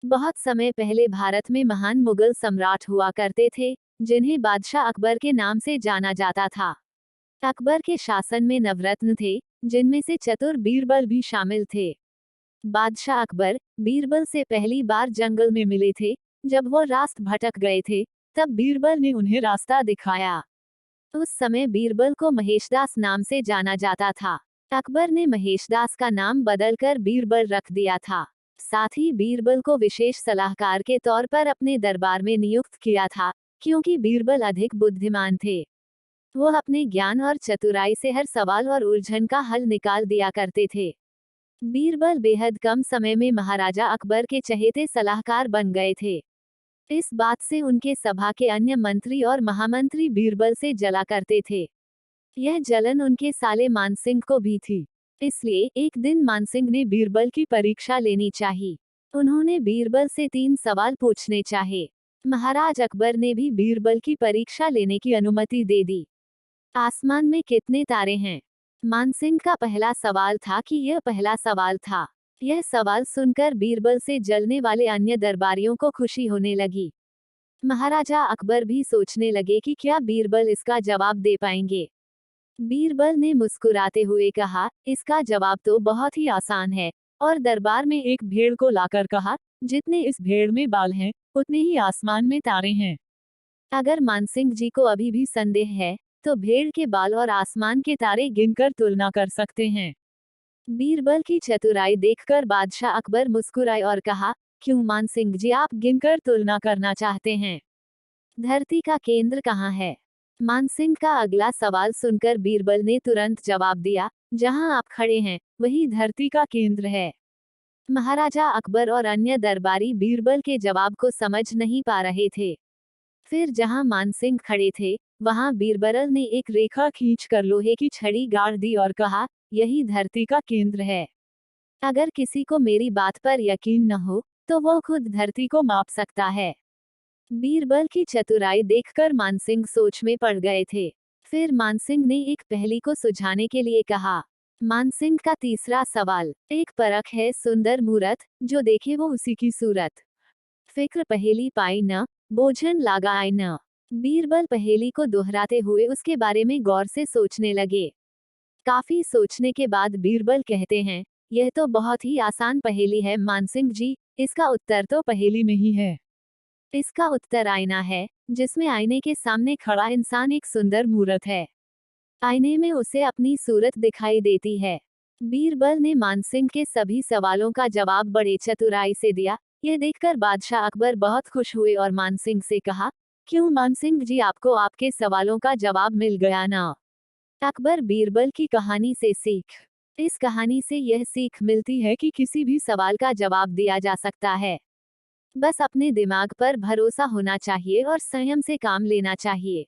बहुत समय पहले भारत में महान मुगल सम्राट हुआ करते थे, जिन्हें बादशाह अकबर के नाम से जाना जाता था। अकबर के शासन में नवरत्न थे, जिनमें से चतुर बीरबल भी शामिल थे। बादशाह अकबर बीरबल से पहली बार जंगल में मिले थे। जब वो रास्त भटक गए थे, तब बीरबल ने उन्हें रास्ता दिखाया। उस समय बीरबल को महेशदास नाम से जाना जाता था। अकबर ने महेशदास का नाम बदलकर बीरबल रख दिया था। साथ ही बीरबल को विशेष सलाहकार के तौर पर अपने दरबार में नियुक्त किया था, क्योंकि बीरबल अधिक बुद्धिमान थे। वो अपने ज्ञान और चतुराई से हर सवाल और उलझन का हल निकाल दिया करते थे। बीरबल बेहद कम समय में महाराजा अकबर के चहेते सलाहकार बन गए थे। इस बात से उनके सभा के अन्य मंत्री और महामंत्री बीरबल से जला करते थे। यह जलन उनके साले मानसिंह को भी थी। इसलिए एक दिन मानसिंह ने बीरबल की परीक्षा लेनी चाहिए। उन्होंने बीरबल से 3 सवाल पूछने चाहे। महाराज अकबर ने भी बीरबल की परीक्षा लेने की अनुमति दे दी। आसमान में कितने तारे हैं? मानसिंह का पहला सवाल था कि यह पहला सवाल था। यह सवाल सुनकर बीरबल से जलने वाले अन्य दरबारियों को खुशी होने लगी। महाराजा अकबर भी सोचने लगे कि क्या बीरबल इसका जवाब दे पाएंगे। बीरबल ने मुस्कुराते हुए कहा, इसका जवाब तो बहुत ही आसान है, और दरबार में एक भेड़ को लाकर कहा, जितने इस भेड़ में बाल हैं, उतने ही आसमान में तारे हैं। अगर मानसिंह जी को अभी भी संदेह है, तो भेड़ के बाल और आसमान के तारे गिनकर तुलना कर सकते हैं। बीरबल की चतुराई देखकर बादशाह अकबर मुस्कुराए और कहा, क्यों मानसिंह जी, आप गिनकर तुलना करना चाहते हैं? धरती का केंद्र कहाँ है? मानसिंह का अगला सवाल सुनकर बीरबल ने तुरंत जवाब दिया, जहां आप खड़े हैं, वही धरती का केंद्र है। महाराजा अकबर और अन्य दरबारी बीरबल के जवाब को समझ नहीं पा रहे थे। फिर जहां मानसिंह खड़े थे, वहां बीरबल ने एक रेखा खींचकर लोहे की छड़ी गाड़ दी और कहा, यही धरती का केंद्र है। अगर किसी को मेरी बात पर यकीन न हो, तो वो खुद धरती को माप सकता है। बीरबल की चतुराई देखकर मानसिंह सोच में पड़ गए थे। फिर मानसिंह ने एक पहेली को सुलझाने के लिए कहा। मानसिंह का तीसरा सवाल, एक परख है सुंदर मूरत, जो देखे वो उसी की सूरत। फिक्र पहेली पाई न, बोझन लागा आय न। बीरबल पहेली को दोहराते हुए उसके बारे में गौर से सोचने लगे। काफी सोचने के बाद बीरबल कहते हैं, यह तो बहुत ही आसान पहेली है मानसिंह जी, इसका उत्तर तो पहेली में ही है। इसका उत्तर आईना है, जिसमें आईने के सामने खड़ा इंसान एक सुंदर मूरत है। आईने में उसे अपनी सूरत दिखाई देती है। बीरबल ने मानसिंह के सभी सवालों का जवाब बड़े चतुराई से दिया। यह देखकर बादशाह अकबर बहुत खुश हुए और मानसिंह से कहा, क्यों मानसिंह जी, आपको आपके सवालों का जवाब मिल गया ना? अकबर बीरबल की कहानी से सीख। इस कहानी से यह सीख मिलती है कि किसी भी सवाल का जवाब दिया जा सकता है। बस अपने दिमाग पर भरोसा होना चाहिए और संयम से काम लेना चाहिए।